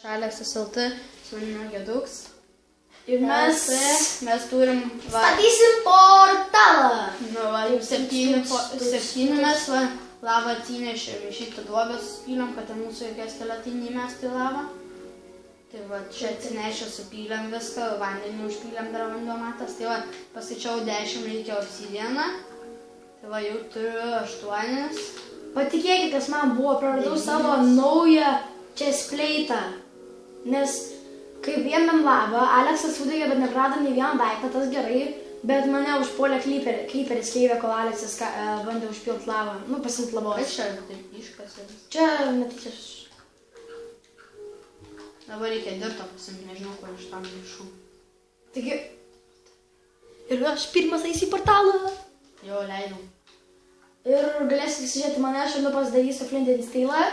Aleksas LT, su manimi Geduks. Ir mes turim... Statysim portalą. Nu, va, 7 mes lavą atsinešėm į šitą duobę suspylėm, kad ten mūsų jokie skeletai neįmestų į lavą. Tai va, čia atsinešę supylėm viską, vandenį užpylėm dar vandomatas. Tai va, paskaičiau 10 reikia obsidieną. Tai va, jau turiu 8. Patikėkit, kas man buvo, praradau savo naują chestplate'ą. Nes kaip ėmėm lavą, Aleksas sudegė, bet neprarado nei vieną daiktą, tas gerai. Bet mane užpuolė klyperis keivė, kol Aleksas bandė užpilt lavą. Nu, pasimt lavos. Kas čia taip iškasė? Čia netyčia. Dabar reikia dirto pasimt, nežinau, kur iš tam lėšų. Taigi... Ir aš pirmas eisiu į portalą. Jo, leidau. Ir galėsit įsižiūrėti mane, aš jau pasidarysiu Flint and Steel'ą.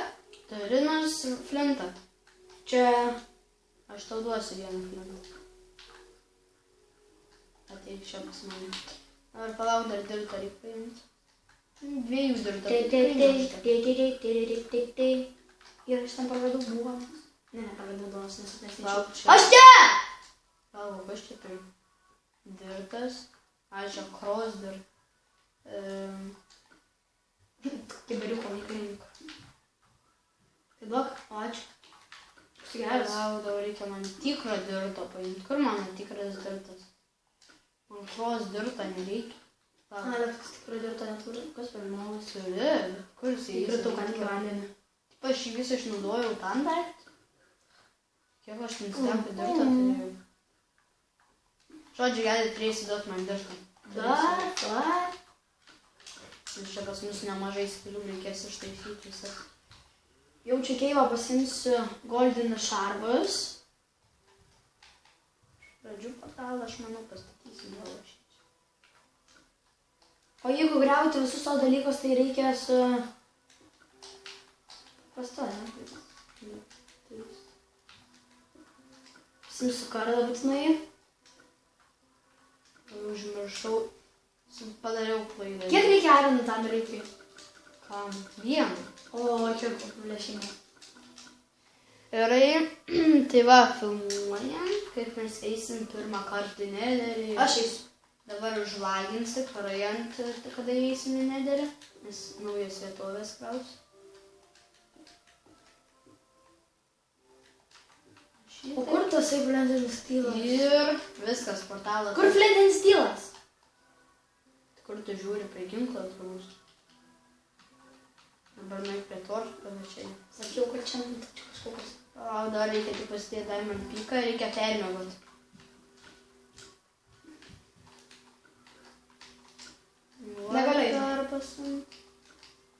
Turi nors Flintą. Čia... Aš tau duosiu vieną Flintą. Ateik čia pas mane. Ar palauk, dar dirto reikia paimti. 2 dirto. Ir aš ten praradau duonos. Ne, nepraradau duonos, nes nesnešiau. Lauk čia. Aš čia! Lauk, aš čia turiu. Dirtas. Aš čia cross dirt. Kiberiuko laikaininko. Tai duok, o ačiū. Geras. Lauk, dabar reikia man tikro dirto paimti. Kur mano tikras dirtas? Man cross dirto nereikia. Aleksas tikro dirto neturi. Kas per nuolas? Turi. Kur jisai? Įkritau ką tik vandenį. Taip aš jį visą išnaudojau tam daiktą. Kiek aš nustebę dirto turėjau. Žodžiu, gali turėsi duoti man dirtą. Dar. Nes čia pas mus nemažai skilių reikės ištaisyti visas. Jau čia keivą pasimsiu Golden Sharvus. Pradžių portalą aš manau pastatysim gal aš. O jeigu griauti visus tos dalykus, tai reikia su... Pasto, ne? Pasimsiu kardą būtinai. Užmiršau. Padariau klaidą. Kiek reikia ironų tam daryti? Kam? Vieną. O, kiek lėšimą. Gerai, tai va, filmuojam, kaip mes eisim pirmą kartą į nederį. Aš eisiu. Dabar užlaginsi, karajant, kada eisim į nederį, nes naujas vietovės kraus. O kur tasai Flint and Steel'as? Ir viskas, portalas. Kur Flint and Steel'as? Kur tu žiūri prie ginklo turbūt? Dabar nueik prie torčio panašiai. Sakiau, kad čia kažkokios. O, dar reikia tik pasidėti Diamond Peaką, reikia permėgot. Negaliai. Dar pasimt.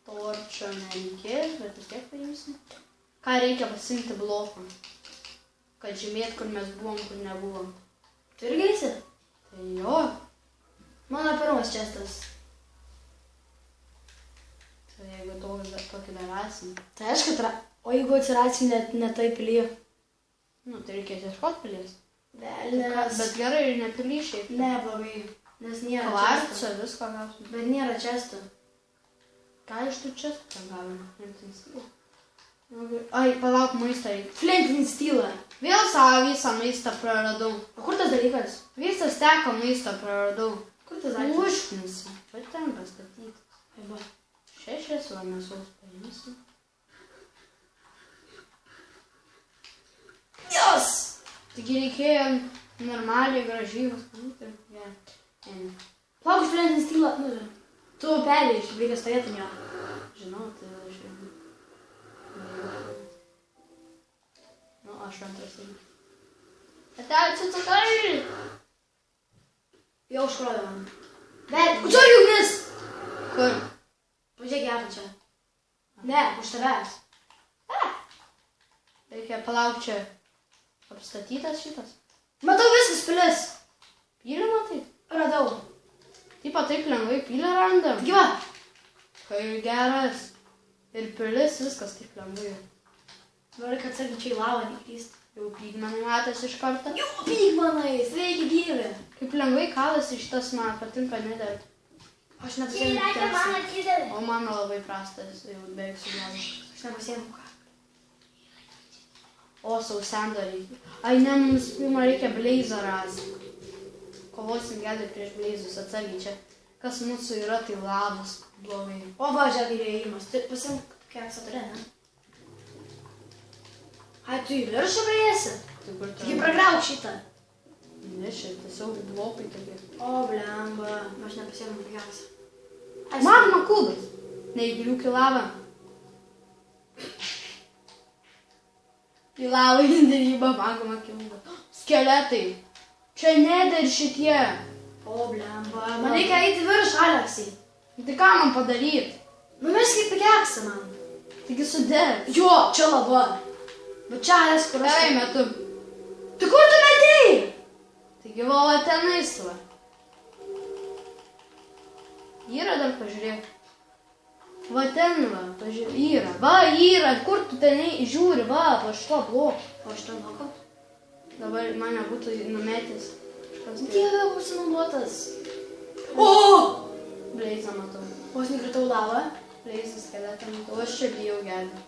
Torčio nereikės, bet vis tiek paimsim. Ką reikia pasimti blokų? Kad žymėt, kur mes buvom, kur nebuvom. Tu irgi eisi? Tai jo. Mano pirmas čestas. Tai jeigu tokį dar rasim. Tai aišku, o jeigu atsirasim ne taip pilyje? Nu, tai reikės ieškot pilies. Velnės. Bet gerai ir nepily šiaip. Ne, blogai. Nes nėra Kvarco, često. visko gausim. Bet nėra često. Ką iš tų čestų ten gavome? Flint and Steel. Ai, palauk, maistą reikia. Flint and Steel'ą. Vėl savo visą maistą praradau. O kur tas dalykas? Visą steką maistą praradau. Kur tas dalykas? Užknisi. Bet ten pastatyti. Aiba. 6 va mėsos paimsim. Jos! Taigi reikėjo normaliai, gražiai pastatyti. Plauk Flint and Steel'ą. Nu, tu perėjai, reikia stovėti jo. Žinau, tai aš jau. Nu, aš antras irgi. Ateik, atsikai! Jau užkrovė man. Bet, kur ugnis? Kur? Pažiūrėk į apačią. Ne, už tavęs. Reikia palauk čia. Apstatytas šitas. Matau viskas pilis. Pylė matai? Radau. Taip taip lengvai pylė randam. Gyva. Kai geras. Ir pilis viskas taip lengvai. Noriu, kad sakyčiai lavą neklyst. Jau pygmenai matęs iš karto. Jau pygmenai, sveiki gyvi. Kaip lengvai kalasi šitas man patinka nedėl. Aš nepasiėmu atidavė. O mano labai prastas, jau beveik sugalvo. Aš nepasiėmu ką. O, sausendo reikia. Ai, ne, mums pirmą reikia bleizą rasti. Kovosim gedai prieš bleizus, atsargiai čia. Kas mūsų yra, tai lavas blogai. O, va, žiūrėk, įėjimas. Tai pasimk keksą turi, ne? Ai, tu į viršų galėsi? Tai kur Taigi pragrauk šitą. Ne, čia tiesiog blokai tokie. O, blemba, aš nepasiėmau keksą. Magma kubas. Neįgriuk į lavą. Į lavą įdėrybą magma kubas. Skeletai. Čia nedar šitie. O, blemba, man reikia eiti virš, Aleksai. Tai ką man padaryti? Numesk kaip keksą man. Taigi sudėk. Jo, čia lava. Bet čia Aleks, kur aš... Gerai, metu. Tai kur tu metėjai? Taigi vala tenais va. Yra dar pažiūrėk. Va ten va, pažiūrėk. Yra. Va, yra. Kur tu ten žiūri? Va, po šito bloko. O šito bloko? Dabar mane būtų numetęs. Dieve, pasinaudotas. O! Bleizą matau. Vos nekritau lavą. Bleizą skeletą matau. Aš čia bijau gedį.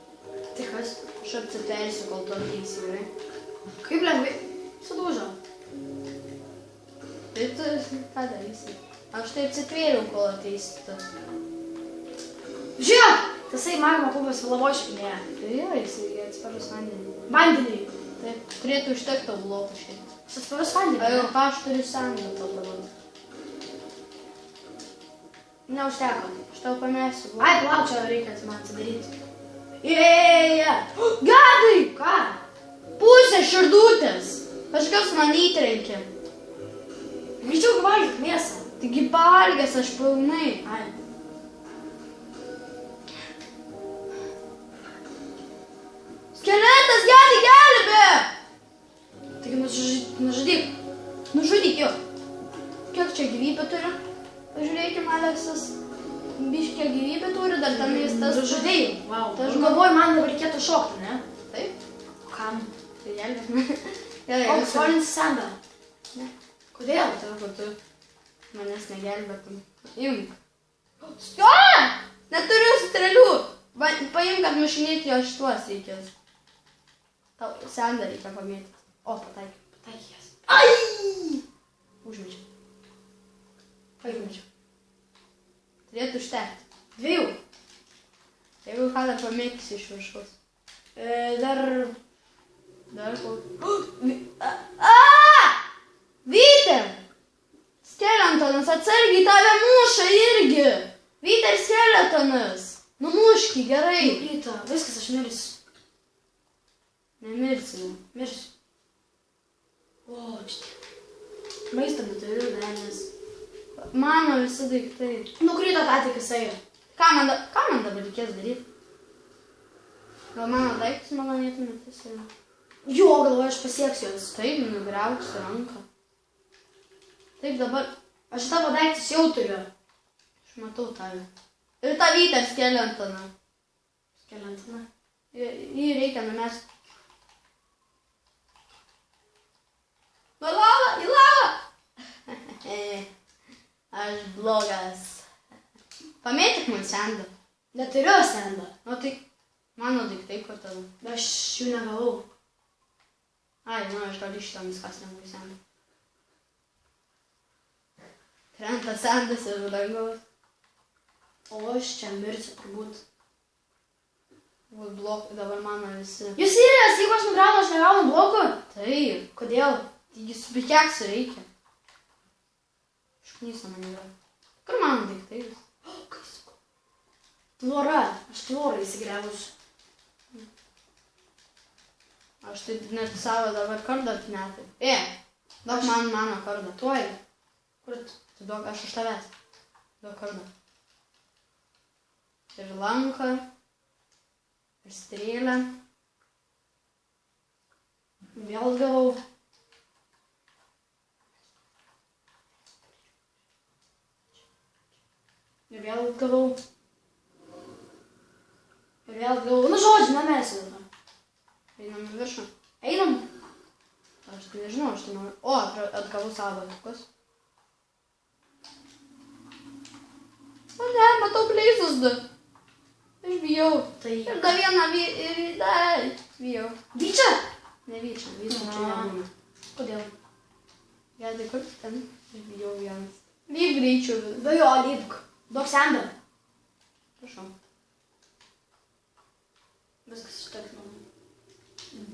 Tai kas? Aš apsiteisiu, kol to ateisi, gerai? Kaip lengvai? Sudūžo. Tai tu ką darysi? Aš tai apsitvėriau, kol ateisi tu. Žiūrėk! Tasai magma kubas lavo špinėje. Tai jo, jisai atsparus vandenį. Vandenį. Taip, turėtų užtekti tau blokų šiandien. Jis atsparus vandenį. Ar ką aš turiu sandą to dabar? Neužteko. Aš tau pamėsiu. Ai, palauk, čia reikia man atsidaryti. Ėja! Gadai! Ką? Pusė širdutės! Kažkas man įtrenkė. Greičiau valgyk mėsą. Taigi pavalgęs aš pilnai. Ai. Skeletas, Gedai, gelbė! Taigi nužudyk. Nužudyk jo. Kiek čia gyvybė turi? Pažiūrėkim, Aleksas. Biškė gyvybė turi, dar ten jis tas... Nužudėjai. Vau. Tas Aš galvoju, man reikėtų šokti, ne? Taip? Kam? Tai gelbės. Gerai, O, skolinti sendą. Ne. Kodėl? Tau, kad tu manęs negelbėtum. Imk. O! Neturiu strėlių. Paimk, kad mušinėti jo šituos reikės. Tau sendą reikia pamėtyti. O, pataikiau. Pataikės. Ai! Užmečiau. Paimčiau. Turėtų užtekti. 2. Jeigu ką dar pamėtysi iš viršaus. Dar... Dar Vytė! Skeletonas, atsargiai tave muša irgi! Vytė ir skeletonas! Numuški, gerai! Vyta, viskas, aš mirsiu. Nemirsi. Mirsiu. O, čia. Maisto neturiu, velnės. Mano visi daiktai. Nukrito ką tik jisai. Ką man dabar reikės daryti? Gal mano daiktus malonėtumėt visai? Jo, galvoju, aš pasieksiu jos. Taip, nugriauksiu ranką. Taip, dabar Aš tavo daiktus jau turiu. aš matau tave. Ir tą Vytę ir skeletoną. Skeletoną. Jį reikia numesti. Į lavą! Aš blogas. Pamėtyk man sendą. Neturiu sendą. Nu tai mano daiktai kur tada. Aš jų negavau. Ai, nu aš gal iš šitą viskas negu sendą. Krenta sendas ir dangaus. O aš čia mirsiu turbūt. Blokai dabar mano visi. Jūs įrės, jeigu aš nugraunu, aš negaunu blokų? Taip. Kodėl? Taigi su pikeksų reikia. Šknysa man yra. Kur mano daiktai? O, kai sakau. Tvora. Aš tvorą įsigriavus. Aš taip net savo dabar kardą atnetai. Duok man mano kardą. Tuoj. Kur tu? Tu duok, aš už tavęs. Duok kardą. Ir lanką. Ir strėlę. Vėl gavau. Ir vėl gavau. Ir vėl gavau. Nu žodžiu, nemesiu dabar. Einam į viršų. Einam. Aš tai nežinau, aš tai noriu. O, atgavau savo batukus. O ne, matau pleisus du. Aš bijau. Tai... Ir dar vieną bijau. Dyčia? Nevyčia, visko čia nebūna. Kodėl? Gedai, kur tu ten? Aš bijau vienas. Lyp greičiau. Be jo, lypk. Duok sendą. Prašau. Viskas išteks mano.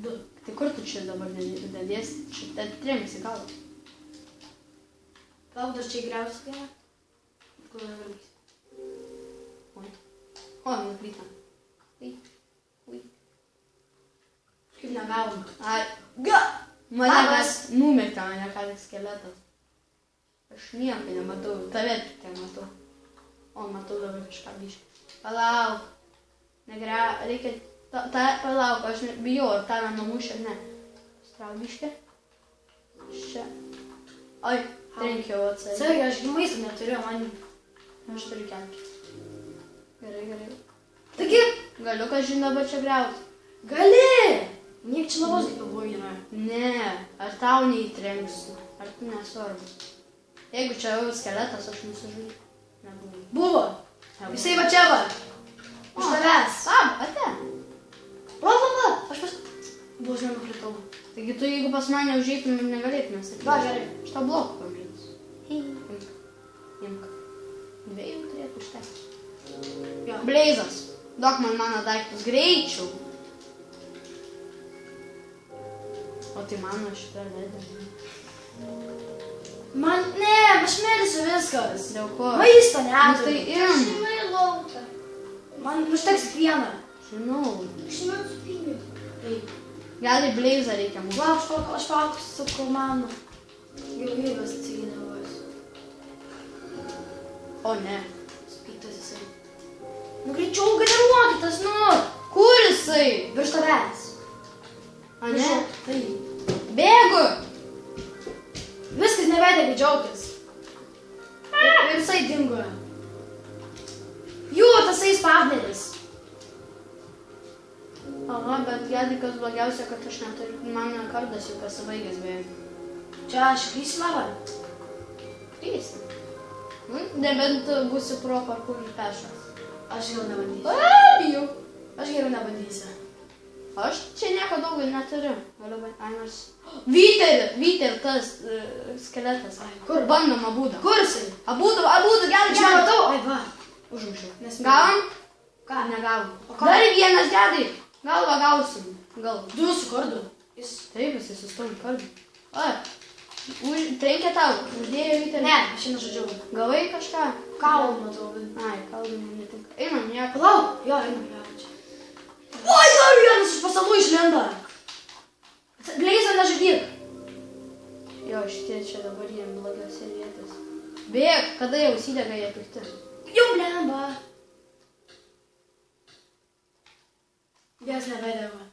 2. Tai kur tu čia dabar dadėsi? Čia trenksi gal. Lauk, aš čia įgriausiu vieną. Kur nevargysi. O, nukryta. Ui. Kaip negavom. Ai. Mane numetė mane ką tik skeletas. Aš nieko nematau. Tave tik ten matau. O, matau dabar kažką biškį. Palauk. Reikia... Palauk, aš bijau, ar tave numušė, ne. Strauk biškį. Čia. Oi, trenkiau atsargiai. Sargiai, aš maisto neturiu, man... Aš turiu kelti. Gerai. Taigi, Galiu, ką žinau, dabar čia griauti. gali! Niek čia lavos kaip pavojų yra. Ne, ar tau neįtrenksiu. Ar tu nesvarbu. Jeigu čia jau skeletas, aš nusižudžiu. Nebūna. Buvo. Jisai va čia va. Už tavęs. Ate. Va. Aš pas... Buvo, aš nenukritau. Taigi tu, jeigu pas mane užeitum, negalėtume sakyti. Va, gerai. Aš tau blokų pamėgsiu. Imk. 2 turėtų užtekti. Jo. Bleizas. Duok man mano daiktus greičiau. O tai mano šitą ledė. Man, ne, aš mėlysiu viskas. Dėl ko? Maisto Nu neturiu. tai im. Šimai laukia. Man užteks tik vieną. Žinau. Šimai su pinigu. Taip. Gali bleizą reikia mūsų. Va, aš paauksiu su mano. Gyvybės atsiginavos. O ne. Spytas jisai. Nu, greičiau generuokitas, nu. Kur jisai? Virš tavęs. O ne? Taip. Bėgu. Viskas nevedė džiaugtis. Ir jisai dingo. Jų, tasai partneris. Aha, bet Gedikas blogiausia, kad aš neturiu. Mano kardas jau pasibaigęs beveik. Čia aš krysiu lavą. Krysi. Nebent būsi pro parkour pešas. Aš geriau nebandysiu. Bijau. Aš geriau nebandysiu. Aš čia nieko daug neturiu. Galiu baigti. Ai, nors... Vyter tas skeletas. Kur? Bandom abudu. Kur jisai? Abudu, Aš nematau. Ai, va. Užmušiau. Nes- Gavom? Ką? Negavom. O ką? Dar vienas Gedai. Galvą gausim. Gal. 2 su kardu. Jis... Taip, jisai sustovi kardą. O, trenkė tau. Uždėjo Vyter. Ne, aš jį nežudžiau. Gavai kažką? Kaulų matau. Ai, kalbai man netinka. Einam, nieko. Palauk. Jo, einam, čia. Oi, dar vienas iš pasalų išlenda. Bleizą nežudyk. Jo, šitie čia dabar jiem blogiausia vietas. Bėg, kada jau įsidega jie pikti. Jau blemba. Vės nevedėva.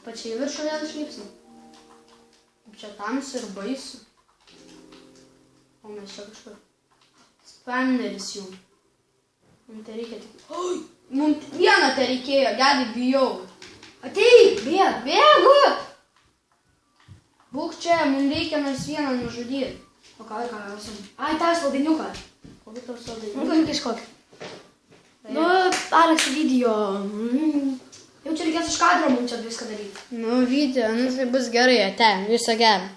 Pačiai viršų vėl išlipsim. Čia tamsu ir baisu. O mes čia kažkur. Spanneris jų. Mums tai reikia tik... Oi! Mums vieną tai reikėjo, Gedai bijau. Ateik, bėg. Bėgu! Būk čia, mums reikia nors vieną nužudyti. O ką gausim? Ai, tau saldainiuką. Kokį tau sodai? Nu, paimk kažkokį. Nu, Alex video. Jau čia reikės iš kadro mums čia viską daryti. Nu, video, nu tai bus gerai, ate, viso gero.